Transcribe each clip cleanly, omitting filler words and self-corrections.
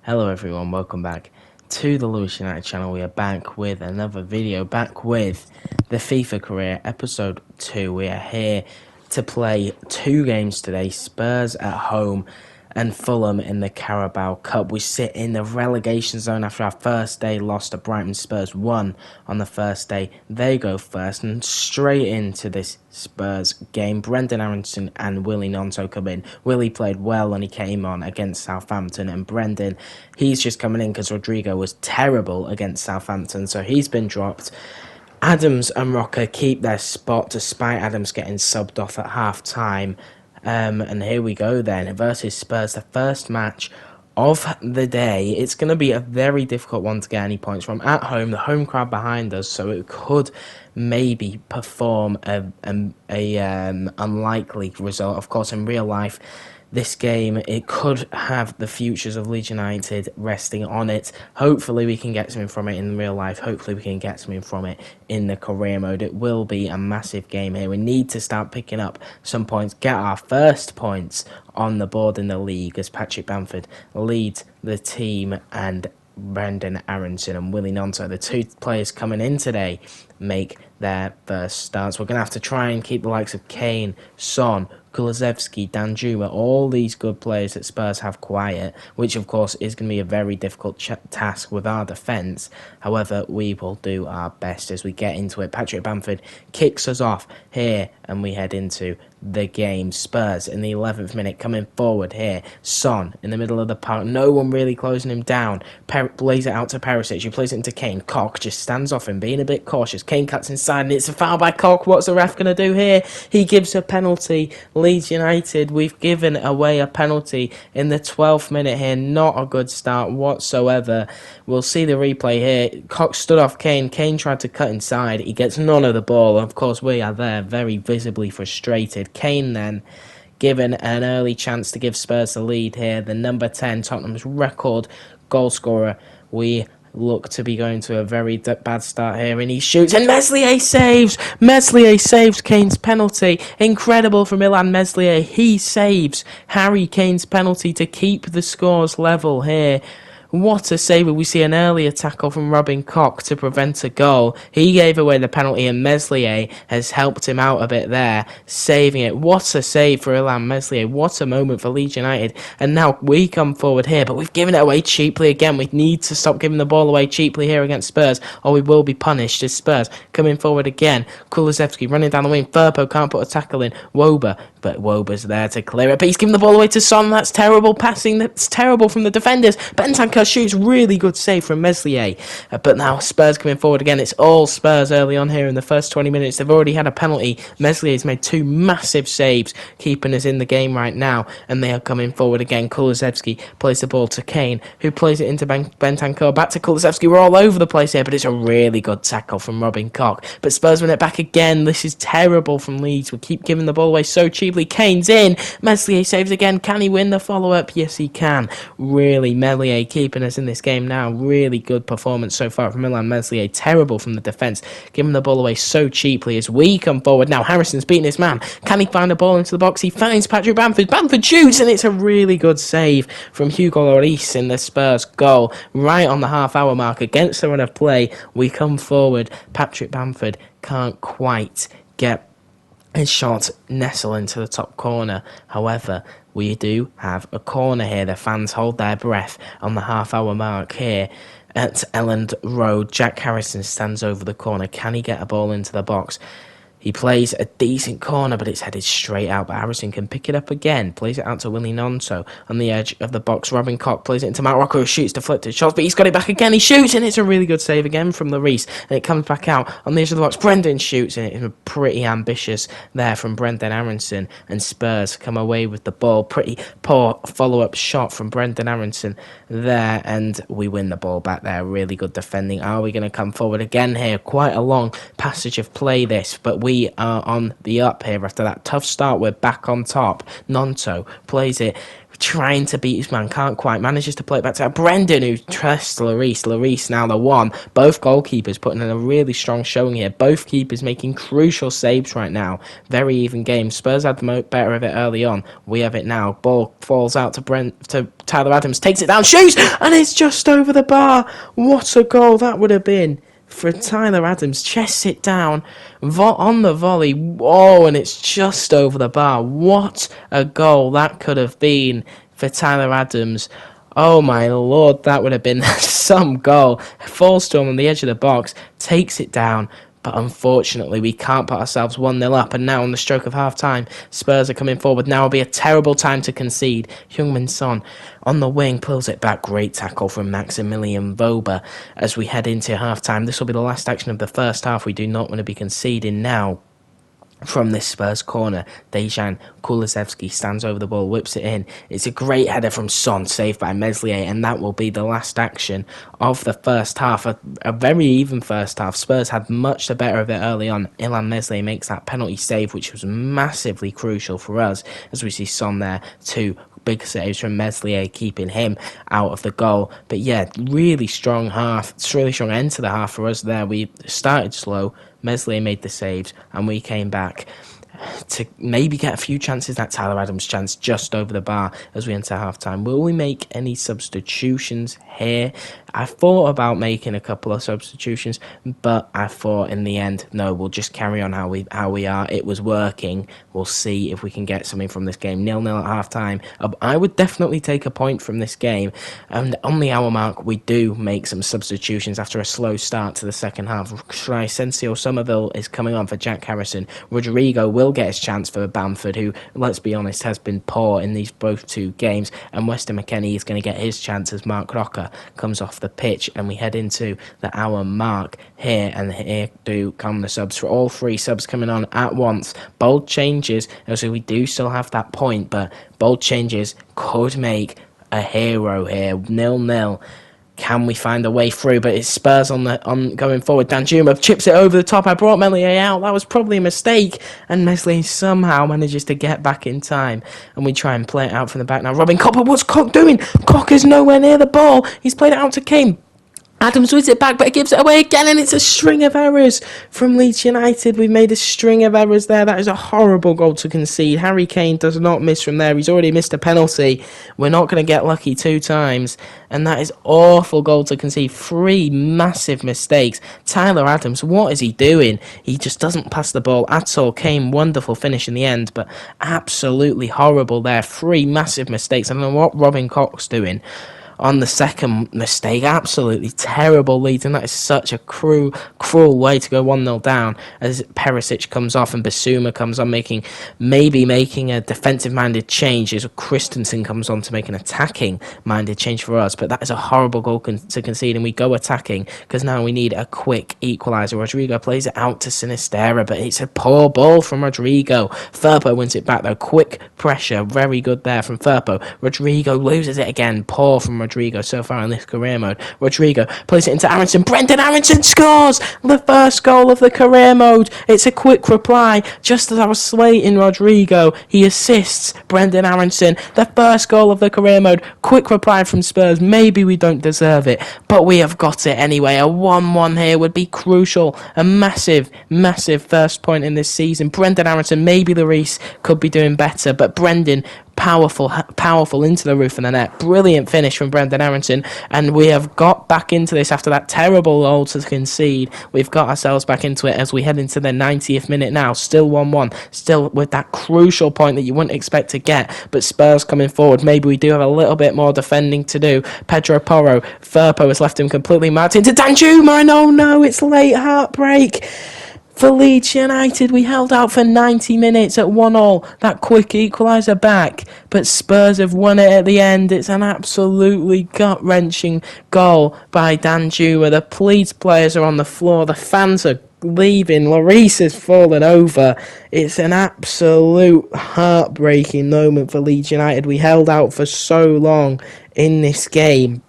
Hello everyone, welcome back to the Lewis United channel. We are back with another video, back with the FIFA career, episode 2. We are here to play 2 games today, Spurs at home and Fulham in the Carabao Cup. We sit in the relegation zone after our first day, lost to Brighton. Spurs won on the first day. They go first and straight into this Spurs game. Brendan Aronson and Willie Gnonto come in. Willie played well when he came on against Southampton, and Brendan, he's just coming in because Rodrigo was terrible against Southampton, so he's been dropped. Adams and Rocker keep their spot despite Adams getting subbed off at half-time. And here we go then, versus Spurs, the first match of the day. It's going to be a very difficult one to get any points from. At home, the home crowd behind us, so it could maybe perform a unlikely result. Of course, in real life, this game, it could have the futures of Leeds United resting on it. Hopefully we can get something from it in real life. Hopefully we can get something from it in the career mode. It will be a massive game here. We need to start picking up some points, get our first points on the board in the league as Patrick Bamford leads the team, and Brendan Aronson and Willie Gnonto, the 2 players coming in today, make their first starts. We're going to have to try and keep the likes of Kane, Son, Kulusevski, Danjuma, all these good players that Spurs have quiet, which of course is going to be a very difficult task with our defence. However, we will do our best as we get into it. Patrick Bamford kicks us off here and we head into the game. Spurs in the 11th minute coming forward here. Son in the middle of the park, no one really closing him down. Plays it out to Perisic, who plays it into Kane. Koch just stands off him, being a bit cautious. Kane cuts inside and it's a foul by Koch. What's the ref going to do here? He gives a penalty. Leeds United, we've given away a penalty in the 12th minute here. Not a good start whatsoever. We'll see the replay here. Koch stood off Kane. Kane tried to cut inside. He gets none of the ball. Of course, we are there very visibly frustrated. Kane then given an early chance to give Spurs the lead here. The number 10, Tottenham's record goal scorer. We look to be going to a very bad start here, and he shoots, and Meslier saves! Meslier saves Kane's penalty. Incredible from Ilan Meslier. He saves Harry Kane's penalty to keep the scores level here. What a save. We see an earlier tackle from Robin Koch to prevent a goal. He gave away the penalty and Meslier has helped him out a bit there, saving it. What a save for Ilan Meslier. What a moment for Leeds United. And now we come forward here, but we've given it away cheaply again. We need to stop giving the ball away cheaply here against Spurs, or we will be punished as Spurs coming forward again. Kulusevski running down the wing. Firpo can't put a tackle in. Wober, but Wober's there to clear it. But he's giving the ball away to Son. That's terrible passing. That's terrible from the defenders. Bentancur shoots, really good save from Meslier. But now Spurs coming forward again. It's all Spurs early on here in the first 20 minutes. They've already had a penalty. Meslier's made 2 massive saves, keeping us in the game right now. And they are coming forward again. Kulusevski plays the ball to Kane, who plays it into Bentancur. Back to Kulusevski. We're all over the place here, but it's a really good tackle from Robin Koch. But Spurs win it back again. This is terrible from Leeds. We keep giving the ball away so cheaply. Kane's in. Meslier saves again. Can he win the follow-up? Yes, he can. Really, Meslier keeping us in this game now. Really good performance so far from Ilan Meslier. Terrible from the defence, giving the ball away so cheaply as we come forward. Now Harrison's beating his man. Can he find a ball into the box? He finds Patrick Bamford. Bamford shoots, and it's a really good save from Hugo Lloris in the Spurs goal right on the half-hour mark against the run of play. We come forward. Patrick Bamford can't quite get his shot nestle into the top corner. However, we do have a corner here. The fans hold their breath on the half-hour mark here at Elland Road. Jack Harrison stands over the corner. Can he get a ball into the box? He plays a decent corner, but it's headed straight out. But Harrison can pick it up again. Plays it out to Willie Gnonto on the edge of the box. Robin Koch plays it into Matt Rocco, who shoots deflected shots, but he's got it back again. He shoots, and it's a really good save again from Lloris. And it comes back out on the edge of the box. Brendan shoots, and it's pretty ambitious there from Brendan Aronson. And Spurs come away with the ball. Pretty poor follow-up shot from Brendan Aronson there, and we win the ball back there. Really good defending. Are we going to come forward again here? Quite a long passage of play this, but we are on the up here after that tough start. We're back on top. Gnonto plays it trying to beat his man, can't quite, manages to play it back to Brendan, who trusts Lloris now the one. Both goalkeepers putting in a really strong showing here. Both keepers making crucial saves right now. Very even game. Spurs had the better of it early on. We have it now. Ball falls out to Tyler Adams, takes it down, shoots, and it's just over the bar. What a goal that would have been for Tyler Adams. Chests it down on the volley. Whoa, and it's just over the bar. What a goal that could have been for Tyler Adams. Oh my lord, that would have been some goal. Falls to him on the edge of the box, takes it down. But unfortunately, we can't put ourselves 1-0 up. And now on the stroke of half-time, Spurs are coming forward. Now will be a terrible time to concede. Heung-min Son on the wing pulls it back. Great tackle from Maximilian Vober as we head into half-time. This will be the last action of the first half. We do not want to be conceding now. From this Spurs corner, Dejan Kulusevski stands over the ball, whips it in. It's a great header from Son, saved by Meslier, and that will be the last action of the first half. A very even first half. Spurs had much the better of it early on. Illan Meslier makes that penalty save, which was massively crucial for us, as we see Son there, two big saves from Meslier, keeping him out of the goal. But yeah, really strong half. It's really strong end to the half for us there. We started slow. Meslier made the saves, and we came back to maybe get a few chances. That Tyler Adams chance just over the bar as we enter half-time. Will we make any substitutions here? I thought about making a couple of substitutions, but I thought in the end, no, we'll just carry on how we are. It was working. We'll see if we can get something from this game. 0-0 at half-time. I would definitely take a point from this game. And on the hour mark, we do make some substitutions after a slow start to the second half. Crescencio Somerville is coming on for Jack Harrison. Rodrigo will get his chance for Bamford, who, let's be honest, has been poor in these both two games. And Weston McKennie is going to get his chance as Mark Rocker comes off the pitch, and we head into the hour mark here, and here do come the subs for all three subs coming on at once. Bold changes, so we do still have that point, but bold changes could make a hero here. 0-0. Can we find a way through? But it's Spurs on going forward. Danjuma chips it over the top. I brought Meslier out. That was probably a mistake. And Meslier somehow manages to get back in time. And we try and play it out from the back now. Robin Copper, what's Koch doing? Koch is nowhere near the ball. He's played it out to Kane. Adams wins it back, but it gives it away again, and it's a string of errors from Leeds United. We've made a string of errors there. That is a horrible goal to concede. Harry Kane does not miss from there. He's already missed a penalty. We're not going to get lucky 2 times, and that is awful goal to concede. 3 massive mistakes. Tyler Adams, what is he doing? He just doesn't pass the ball at all. Kane, wonderful finish in the end, but absolutely horrible there. 3 massive mistakes. I don't know what Robin Koch's doing. On the second mistake, absolutely terrible lead, and that is such a cruel way to go 1-0 down as Perisic comes off and Basuma comes on, maybe making a defensive-minded change as Christensen comes on to make an attacking-minded change for us. But that is a horrible goal to concede, and we go attacking because now we need a quick equaliser. Rodrigo plays it out to Sinisterra, but it's a poor ball from Rodrigo. Firpo wins it back though. Quick pressure, very good there from Firpo. Rodrigo loses it again. Poor from Rodrigo so far in this career mode. Rodrigo plays it into Aronson. Brendan Aronson scores the first goal of the career mode. It's a quick reply. Just as I was slating Rodrigo, he assists Brendan Aronson. The first goal of the career mode. Quick reply from Spurs. Maybe we don't deserve it, but we have got it anyway. A 1-1 here would be crucial. A massive first point in this season. Brendan Aronson, maybe Lloris could be doing better, but Brendan, powerful into the roof of the net. Brilliant finish from Brendan Aronson, and we have got back into this after that terrible goal to concede. We've got ourselves back into it as we head into the 90th minute now. Still 1-1, still with that crucial point that you wouldn't expect to get, but Spurs coming forward. Maybe we do have a little bit more defending to do. Pedro Porro, Firpo has left him completely marked into Danjuma, and oh no, it's late heartbreak. For Leeds United, we held out for 90 minutes at 1-1, that quick equaliser back, but Spurs have won it at the end. It's an absolutely gut-wrenching goal by Danjuma. The Leeds players are on the floor, the fans are leaving, Lloris has fallen over. It's an absolute heartbreaking moment for Leeds United. We held out for so long in this game,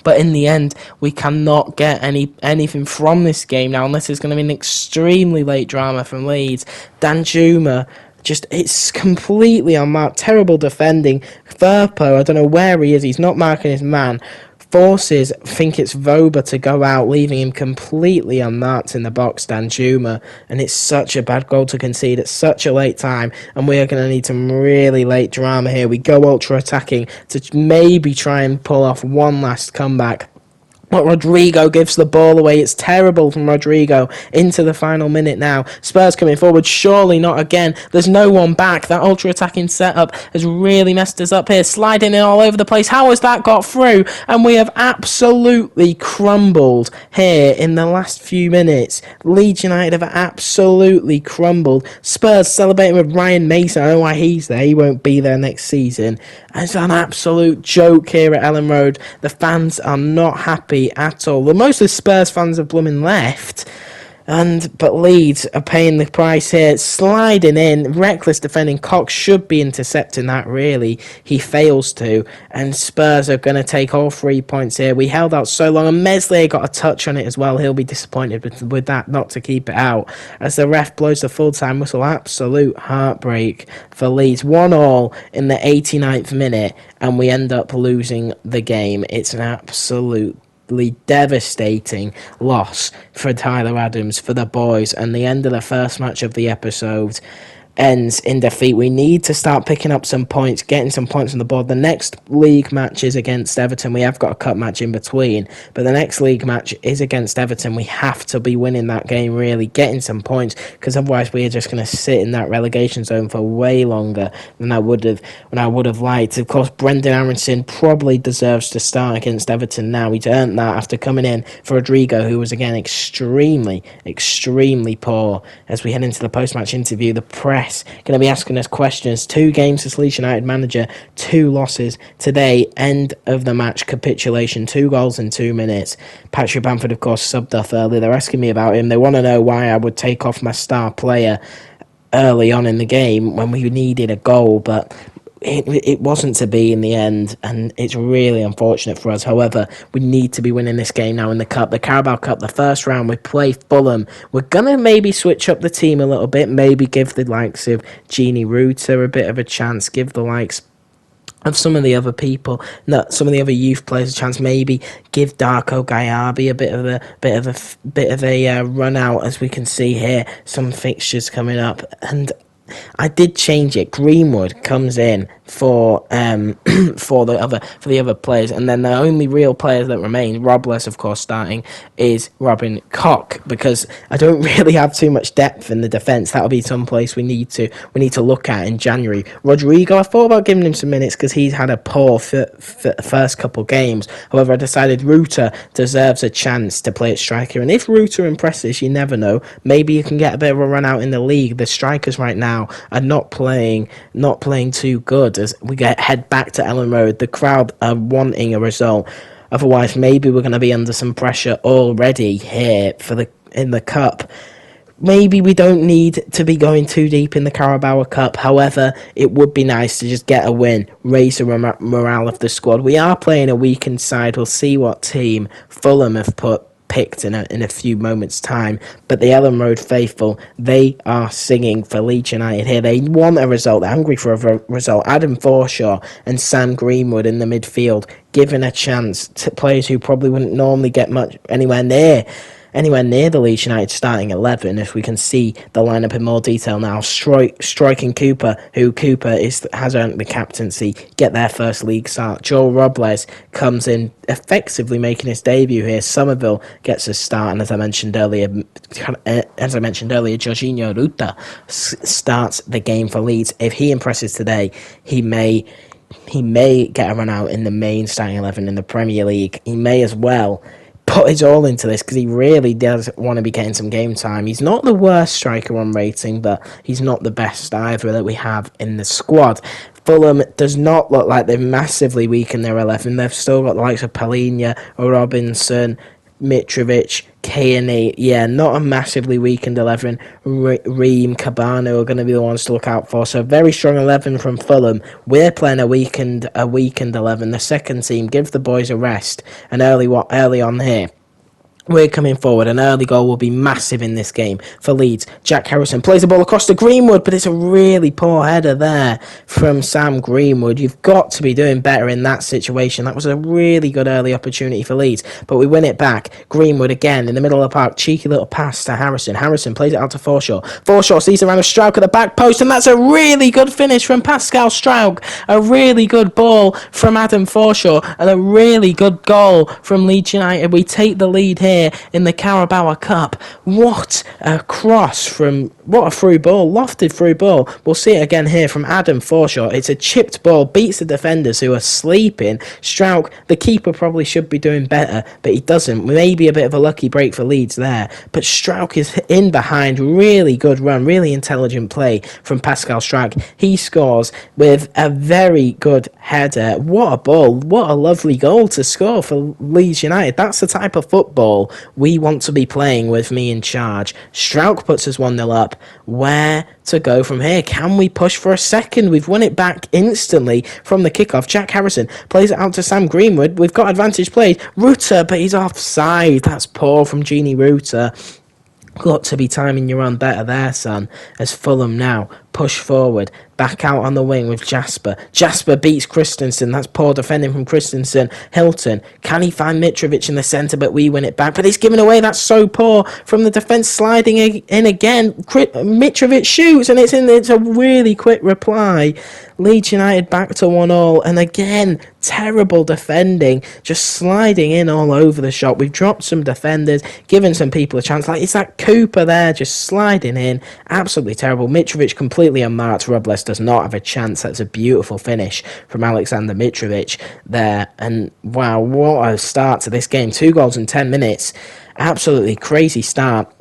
but in the end, we cannot get anything from this game now, unless it's going to be an extremely late drama from Leeds. Danjuma it's completely unmarked. Terrible defending. Firpo, I don't know where he is. He's not marking his man. Forces, think it's Voba to go out, leaving him completely unmarked in the box, Danjuma. And it's such a bad goal to concede at such a late time. And we are going to need some really late drama here. We go ultra attacking to maybe try and pull off one last comeback. But Rodrigo gives the ball away. It's terrible from Rodrigo into the final minute now. Spurs coming forward. Surely not again. There's no one back. That ultra-attacking setup has really messed us up here. Sliding in all over the place. How has that got through? And we have absolutely crumbled here in the last few minutes. Leeds United have absolutely crumbled. Spurs celebrating with Ryan Mason. I don't know why he's there. He won't be there next season. It's an absolute joke here at Ellen Road. The fans are not happy at all. Well, most of the Spurs fans have blooming left. But Leeds are paying the price here, sliding in, reckless defending. Cox should be intercepting that, really. He fails to, and Spurs are going to take all 3 points here. We held out so long, and Meslier got a touch on it as well. He'll be disappointed with that, not to keep it out, as the ref blows the full-time whistle. Absolute heartbreak for Leeds. 1-1 in the 89th minute, and we end up losing the game. It's an absolute devastating loss for Tyler Adams, for the boys, and the end of the first match of the episode ends in defeat. We need to start picking up some points, getting some points on the board. The next league match is against Everton. We have got a cup match in between, but the next league match is against Everton. We have to be winning that game, really, getting some points, because otherwise we are just going to sit in that relegation zone for way longer than I would have liked. Of course, Brendan Aronson probably deserves to start against Everton now. He's earned that after coming in for Rodrigo, who was again extremely poor. As we head into the post-match interview, the press going to be asking us questions. 2 games as Leeds United manager, 2 losses today. End of the match capitulation. 2 goals in 2 minutes. Patrick Bamford, of course, subbed off early. They're asking me about him. They want to know why I would take off my star player early on in the game when we needed a goal, but it wasn't to be in the end, and it's really unfortunate for us. However, we need to be winning this game now in the Cup. The Carabao Cup, the first round, we play Fulham. We're going to maybe switch up the team a little bit, maybe give the likes of Gini Ruta a bit of a chance, give the likes of some of the other people, some of the other youth players a chance. Maybe give Darko Gyabi a bit of a run out, as we can see here. Some fixtures coming up, and I did change it. Greenwood comes in for the other players, and then the only real players that remain, Robles of course starting, is Robin Koch, because I don't really have too much depth in the defence. That'll be some place we need to look at in January. Rodrigo, I thought about giving him some minutes because he's had a poor first couple games. However, I decided Ruta deserves a chance to play at striker, and if Ruta impresses, you never know, maybe you can get a bit of a run out in the league. The strikers right now are not playing too good. As we head back to Ellen Road, the crowd are wanting a result. Otherwise, maybe we're going to be under some pressure already here in the Cup. Maybe we don't need to be going too deep in the Carabao Cup. However, it would be nice to just get a win, raise the morale of the squad. We are playing a weakened side. We'll see what team Fulham have picked in a few moments' time. But the Ellen Road faithful, they are singing for Leeds United here. They want a result. They're hungry for a result. Adam Forshaw and Sam Greenwood in the midfield, given a chance to players who probably wouldn't normally get much anywhere near the Leeds United starting 11, if we can see the lineup in more detail now. Striking Cooper, who has earned the captaincy, get their first league start. Joel Robles comes in, effectively making his debut here. Somerville gets a start, and as I mentioned earlier, Jorginho Ruta starts the game for Leeds. If he impresses today, he may get a run out in the main starting 11 in the Premier League. He may as well put his all into this, because he really does want to be getting some game time. He's not the worst striker on rating, but he's not the best either that we have in the squad. Fulham does not look like they've massively weakened their 11. They've still got the likes of Palhinha, Robinson, Mitrovic, Kearney. Yeah, not a massively weakened 11. Ream, Cabano are going to be the ones to look out for. So very strong 11 from Fulham. We're playing a weakened 11. The second team, give the boys a rest. And early on here, We're coming forward. An early goal will be massive in this game for Leeds. Jack Harrison plays the ball across to Greenwood, but it's a really poor header there from Sam Greenwood. You've got to be doing better in that situation. That was a really good early opportunity for Leeds, but we win it back. Greenwood again in the middle of the park. Cheeky little pass to Harrison. Harrison plays it out to Forshaw. Forshaw sees around a Strauch at the back post, and that's a really good finish from Pascal Strauch. A really good ball from Adam Forshaw, and a really good goal from Leeds United. We take the lead here in the Carabao Cup. What a cross from, what a through ball, lofted through ball. We'll see it again here from Adam Forshaw. It's a chipped ball, beats the defenders who are sleeping. Strauch, the keeper, probably should be doing better, but he doesn't. Maybe a bit of a lucky break for Leeds there, but Strauch is in behind. Really good run, really intelligent play from Pascal Strauch. He scores with a very good header. What a ball, what a lovely goal to score for Leeds United. That's the type of football we want to be playing with me in charge. Strauch puts us 1-0 up. Where to go from here? Can we push for a second? We've won it back instantly from the kickoff. Jack Harrison plays it out to Sam Greenwood. We've got advantage played. Rutter, but he's offside. That's poor from Genie Rutter. Got to be timing your run better there, son. As Fulham now push forward, back out on the wing with Jasper. Jasper beats Christensen. That's poor defending from Christensen. Hilton, can he find Mitrovic in the centre, but we win it back. But it's given away. That's so poor from the defence, sliding in again. Mitrovic shoots, and it's a really quick reply. Leeds United back to 1-1, and again, terrible defending, just sliding in all over the shop. We've dropped some defenders, given some people a chance. Like, it's that Cooper there, just sliding in. Absolutely terrible. Mitrovic completely unmarked. Robles does not have a chance. That's a beautiful finish from Alexander Mitrovic there. And wow, what a start to this game. 2 goals in 10 minutes. Absolutely crazy start.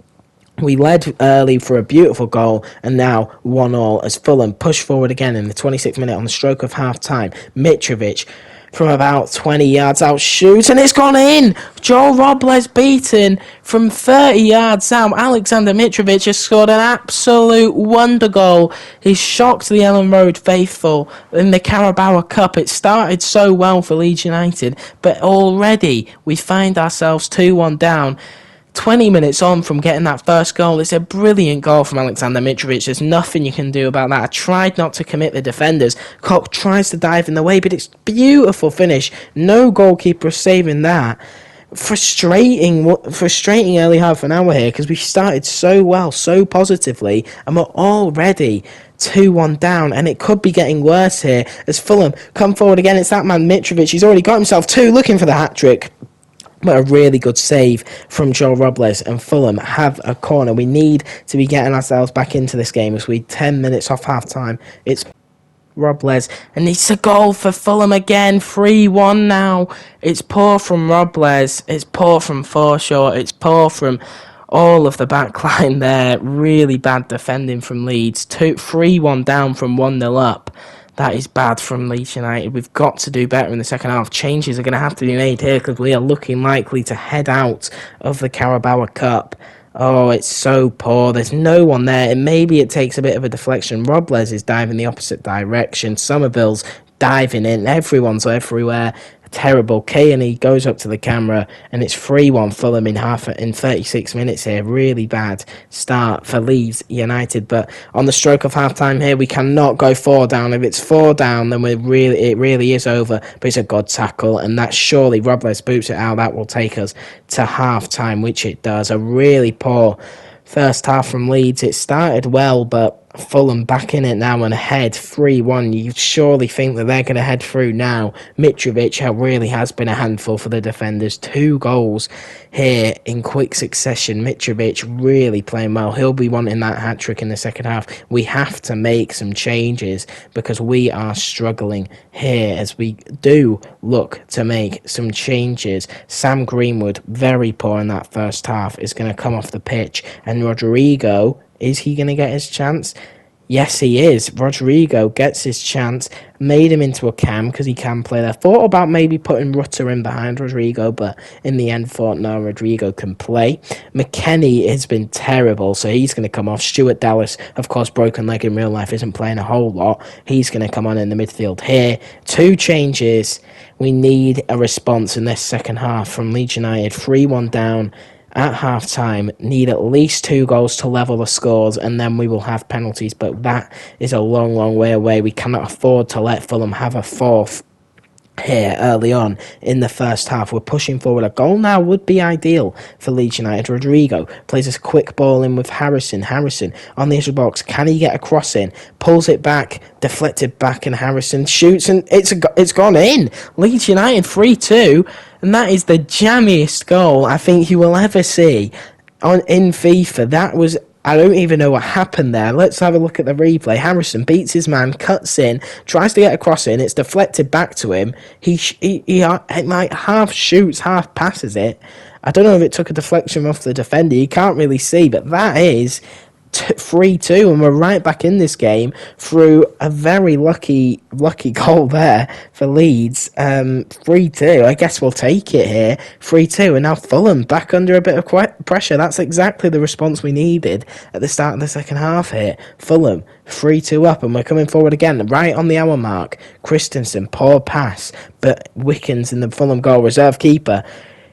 We led early for a beautiful goal, and now 1-1 as Fulham push forward again in the 26th minute on the stroke of half-time. Mitrovic from about 20 yards out shoots, and it's gone in! Joel Robles beaten from 30 yards out. Alexander Mitrovic has scored an absolute wonder goal. He's shocked the Ellen Road faithful in the Carabao Cup. It started so well for Leeds United, but already we find ourselves 2-1 down. 20 minutes on from getting that first goal. It's a brilliant goal from Alexander Mitrovic. There's nothing you can do about that. I tried not to commit the defenders. Koch tries to dive in the way, but it's beautiful finish. No goalkeeper saving that. Frustrating early half an hour here, because we started so well, so positively, and we're already 2-1 down, and it could be getting worse here as Fulham come forward again. It's that man Mitrovic. He's already got himself 2, looking for the hat-trick. But a really good save from Joel Robles, and Fulham have a corner. We need to be getting ourselves back into this game as we're 10 minutes off half-time. It's Robles, and it's a goal for Fulham again. 3-1 now. It's poor from Robles. It's poor from Forshaw. It's poor from all of the back line there. Really bad defending from Leeds. 3-1 down from 1-0 up. That is bad from Leeds United. We've got to do better in the second half. Changes are going to have to be made here because we are looking likely to head out of the Carabao Cup. Oh, it's so poor. There's no one there. And maybe it takes a bit of a deflection. Robles is diving the opposite direction. Somerville's diving in. Everyone's everywhere. Terrible. Kearney goes up to the camera, and it's 3-1 Fulham in 36 minutes here. Really bad start for Leeds United, but on the stroke of half-time here, we cannot go 4 down. If it's 4 down, then it really is over, but it's a good tackle, and that surely Robles boots it out. That will take us to half-time, which it does. A really poor first half from Leeds. It started well, but Fulham back in it now and ahead 3-1. You surely think that they're going to head through now. Mitrovic really has been a handful for the defenders. 2 goals here in quick succession. Mitrovic really playing well. He'll be wanting that hat-trick in the second half. We have to make some changes because we are struggling here as we do look to make some changes. Sam Greenwood, very poor in that first half, is going to come off the pitch, and Rodrigo, is he going to get his chance? Yes, he is. Rodrigo gets his chance, made him into a cam because he can play there. Thought about maybe putting Rutter in behind Rodrigo, but in the end thought, no, Rodrigo can play. McKennie has been terrible, so he's going to come off. Stuart Dallas, of course, broken leg in real life, isn't playing a whole lot. He's going to come on in the midfield here. 2 changes. We need a response in this second half from Leeds United. 3-1 down. at half-time need at least 2 goals to level the scores, and then we will have penalties, but that is a long, long way away. We cannot afford to let Fulham have a fourth here early on in the first half. We're pushing forward. A goal now would be ideal for Leeds United. Rodrigo plays a quick ball in with Harrison. Harrison on the edge of the box. Can he get a cross in? Pulls it back, deflected back, and Harrison shoots, and it's gone in. Leeds United 3-2, and that is the jammiest goal I think you will ever see in FIFA. That was, I don't even know what happened there. Let's have a look at the replay. Harrison beats his man, cuts in, tries to get a cross in. It's deflected back to him. He like half shoots, half passes it. I don't know if it took a deflection off the defender. You can't really see, but that is 3-2, and we're right back in this game through a very lucky goal there for Leeds. 3-2. I guess we'll take it here. 3-2, and now Fulham back under a bit of pressure. That's exactly the response we needed at the start of the second half here. Fulham 3-2 up, and we're coming forward again right on the hour mark. Christensen, poor pass, but Wickens in the Fulham goal, reserve keeper,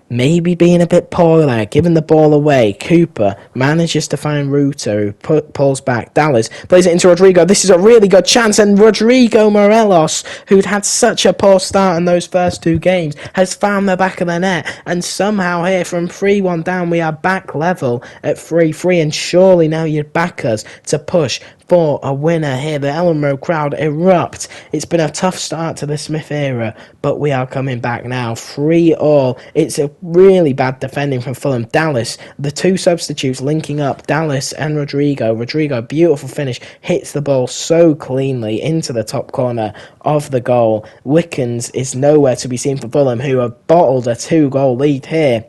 maybe being a bit poor there, giving the ball away. Cooper manages to find Ruto, who pulls back. Dallas plays it into Rodrigo. This is a really good chance, and Rodrigo Morelos, who'd had such a poor start in those first 2 games, has found the back of the net, and somehow here from 3-1 down, we are back level at 3-3, and surely now you'd back us to push for a winner here. The Ellen Road crowd erupt. It's been a tough start to the Smith era, but we are coming back now. 3-3. It's a really bad defending from Fulham. Dallas, the 2 substitutes linking up, Dallas and Rodrigo. Rodrigo, beautiful finish, hits the ball so cleanly into the top corner of the goal. Wickens is nowhere to be seen for Fulham, who have bottled a 2-goal lead here.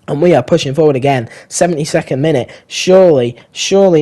And we are pushing forward again. 72nd minute. Surely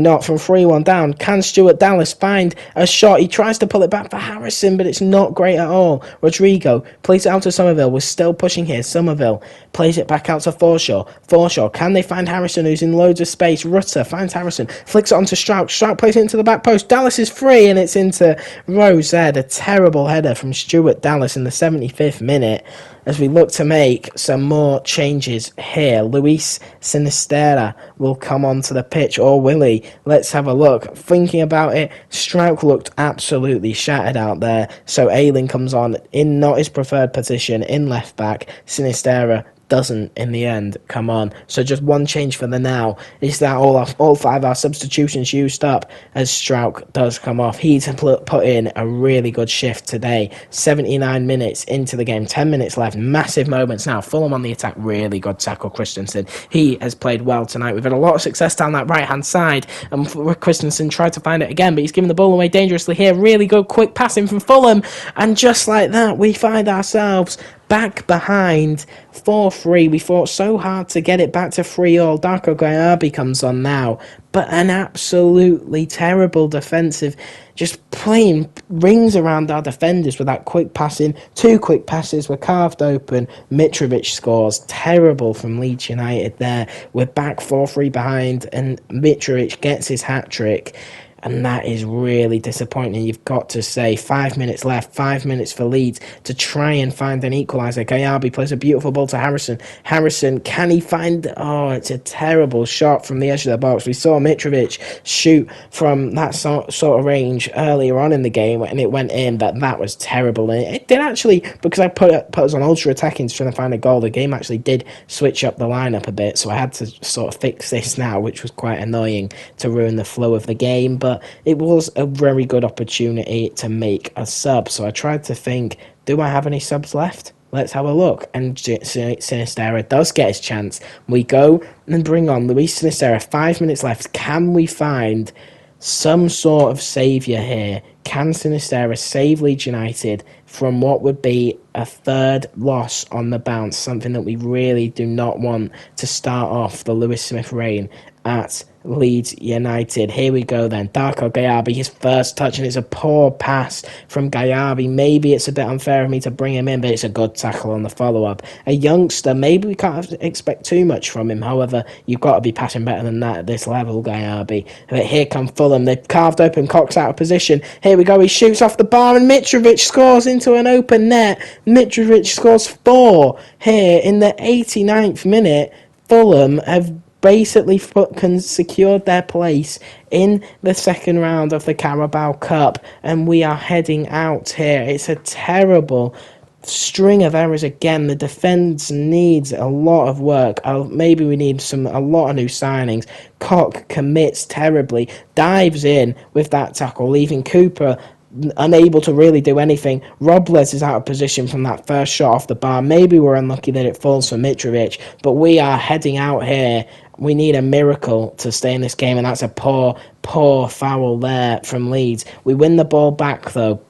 not. From 3-1 down. Can Stuart Dallas find a shot? He tries to pull it back for Harrison, but it's not great at all. Rodrigo plays it out to Somerville. We're still pushing here. Somerville plays it back out to Forshaw. Forshaw, can they find Harrison, who's in loads of space? Rutter finds Harrison. Flicks it onto Strout. Strout plays it into the back post. Dallas is free, and it's into Rose there. A terrible header from Stuart Dallas in the 75th minute. As we look to make some more changes here. Luis Sinisterra will come onto the pitch, or will he? Let's have a look. Thinking about it, Strauch looked absolutely shattered out there. So Ayling comes on in not his preferred position, in left back. Sinisterra doesn't in the end come on. So just one change for the now is that all 5 our substitutions used up as Strauch does come off. He's put in a really good shift today. 79 minutes into the game, 10 minutes left, massive moments now. Fulham on the attack, really good tackle. Christensen, he has played well tonight. We've had a lot of success down that right hand side, and Christensen tried to find it again, but he's given the ball away dangerously here. Really good quick passing from Fulham, and just like that we find ourselves back behind 4-3. We fought so hard to get it back to 3-3. Darko Gyabi comes on now, but an absolutely terrible defensive, just playing rings around our defenders with that quick passing. 2 quick passes were carved open. Mitrovic scores. Terrible from Leeds United there. We're back 4-3 behind, and Mitrovic gets his hat-trick. And that is really disappointing, you've got to say. 5 minutes left, 5 minutes for Leeds to try and find an equaliser. Gyabi plays a beautiful ball to Harrison. Harrison, can he find... Oh, it's a terrible shot from the edge of the box. We saw Mitrovic shoot from that sort of range earlier on in the game, and it went in, but that was terrible. And it did actually, because I put us on ultra-attacking to try to find a goal, the game actually did switch up the lineup a bit, so I had to sort of fix this now, which was quite annoying to ruin the flow of the game. But it was a very good opportunity to make a sub. So I tried to think, do I have any subs left? Let's have a look. And Sinisterra does get his chance. We go and bring on Luis Sinisterra. 5 minutes left. Can we find some sort of saviour here? Can Sinisterra save Leeds United from what would be a 3rd loss on the bounce? Something that we really do not want to start off the Lewis Smith reign at Leeds United. Here we go then. Darko Gyabi, his first touch, and it's a poor pass from Gyabi. Maybe it's a bit unfair of me to bring him in, but it's a good tackle on the follow-up. A youngster, maybe we can't expect too much from him. However, you've got to be passing better than that at this level, Gyabi. But here come Fulham. They've carved open Cox out of position. Here we go. He shoots off the bar, and Mitrovic scores into an open net. Mitrovic scores 4 here in the 89th minute. Fulham have basically secured their place in the second round of the Carabao Cup, and we are heading out here. It's a terrible string of errors again. The defence needs a lot of work. Maybe we need a lot of new signings. Koch commits terribly, dives in with that tackle, leaving Cooper unable to really do anything. Robles is out of position from that first shot off the bar. Maybe we're unlucky that it falls for Mitrovic, but we are heading out here. We need a miracle to stay in this game, and that's a poor foul there from Leeds. We win the ball back, though.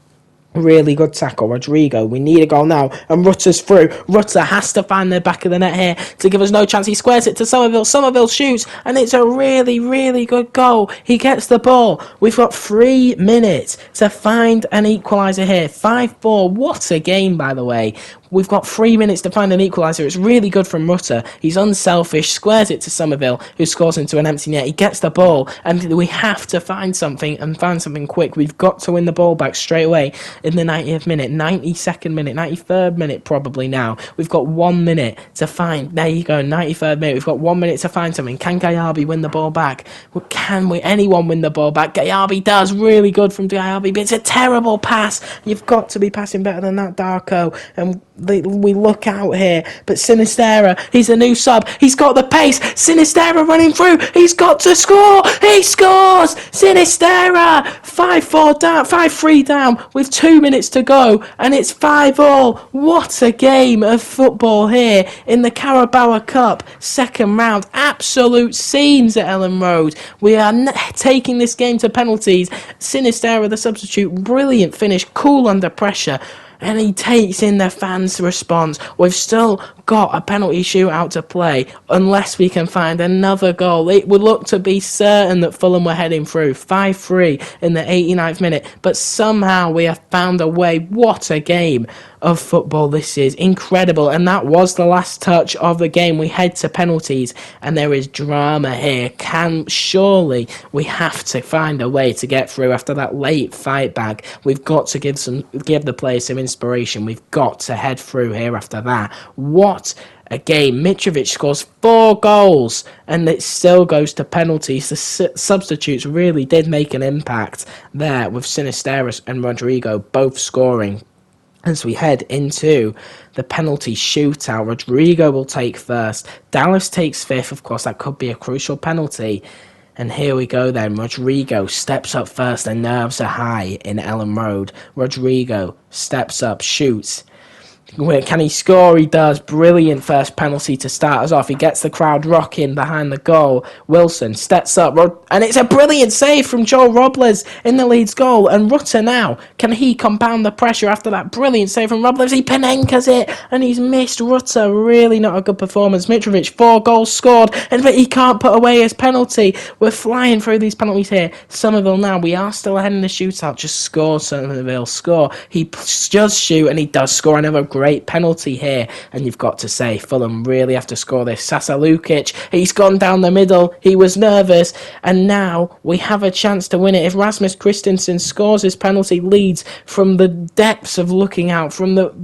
Really good tackle, Rodrigo. We need a goal now, and Rutter's through. Rutter has to find the back of the net here to give us no chance. He squares it to Somerville. Somerville shoots, and it's a really, really good goal. He gets the ball. We've got 3 minutes to find an equaliser here. 5-4. What a game, by the way. We've got 3 minutes to find an equaliser. It's really good from Rutter. He's unselfish, squares it to Somerville, who scores into an empty net. He gets the ball, and we have to find something, and find something quick. We've got to win the ball back straight away in the 90th minute, 92nd minute, 93rd minute probably now. We've got 1 minute to find. There you go, 93rd minute. We've got 1 minute to find something. Can Gayabi win the ball back? Can anyone win the ball back? Gayabi does. Really good from Gayabi, but it's a terrible pass. You've got to be passing better than that, Darko. And we look out here, but Sinisterra, he's a new sub. He's got the pace. Sinisterra running through. He's got to score. He scores. Sinisterra. 5-4 down, 5-3 down with 2 minutes to go, and it's 5-all. What a game of football here in the Carabao Cup second round. Absolute scenes at Ellen Road. We are taking this game to penalties. Sinisterra, the substitute, brilliant finish, cool under pressure. And he takes in the fans' response. We've still got a penalty shootout to play unless we can find another goal. It would look to be certain that Fulham were heading through. 5-3 in the 89th minute. But somehow we have found a way. What a game of football this is. Incredible. And that was the last touch of the game. We head to penalties, and there is drama here. Surely we have to find a way to get through after that late fight back. We've got to give the players some inspiration. We've got to head through here after that. What a game. Mitrovic scores 4 goals, and it still goes to penalties. The substitutes really did make an impact there, with Sinisterra and Rodrigo both scoring. As we head into the penalty shootout, Rodrigo will take first. Dallas takes fifth. Of course, that could be a crucial penalty. And here we go then. Rodrigo steps up first. The nerves are high in Ellen Road. Rodrigo steps up, shoots. Can he score? He does. Brilliant first penalty to start us off. He gets the crowd rocking behind the goal. Wilson steps up, and it's a brilliant save from Joel Robles in the Leeds goal. And Rutter now, can he compound the pressure after that brilliant save from Robles? He Panenkas it, and he's missed. Rutter, really not a good performance. Mitrovic, 4 goals scored, but he can't put away his penalty. We're flying through these penalties here. Somerville now, we are still ahead in the shootout. Just score, Somerville, score. He does shoot, and he does score another great penalty here, and you've got to say Fulham really have to score this. Sasa Lukic, he's gone down the middle, he was nervous, and now we have a chance to win it. If Rasmus Christensen scores his penalty, Leeds from the depths of looking out, from the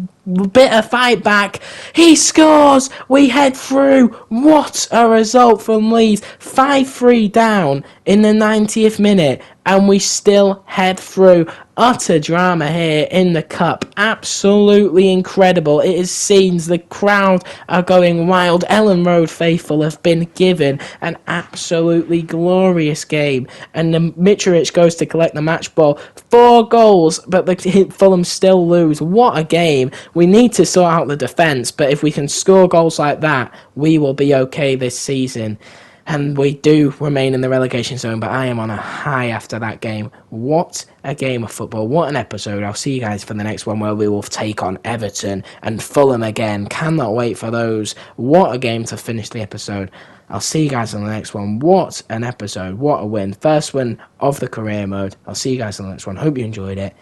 bitter fight back, he scores. We head through. What a result from Leeds. 5-3 down in the 90th minute, and we still head through. Utter drama here in the cup. Absolutely incredible. It is scenes. The crowd are going wild. Ellen Road faithful have been given an absolutely glorious game, and Mitrovic goes to collect the match ball. 4 goals, but Fulham still lose. What a game. We need to sort out the defence, but if we can score goals like that, we will be okay this season. And we do remain in the relegation zone, but I am on a high after that game. What a game of football. What an episode. I'll see you guys for the next one, where we will take on Everton and Fulham again. Cannot wait for those. What a game to finish the episode. I'll see you guys on the next one. What an episode. What a win. First win of the career mode. I'll see you guys on the next one. Hope you enjoyed it.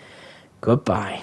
Goodbye.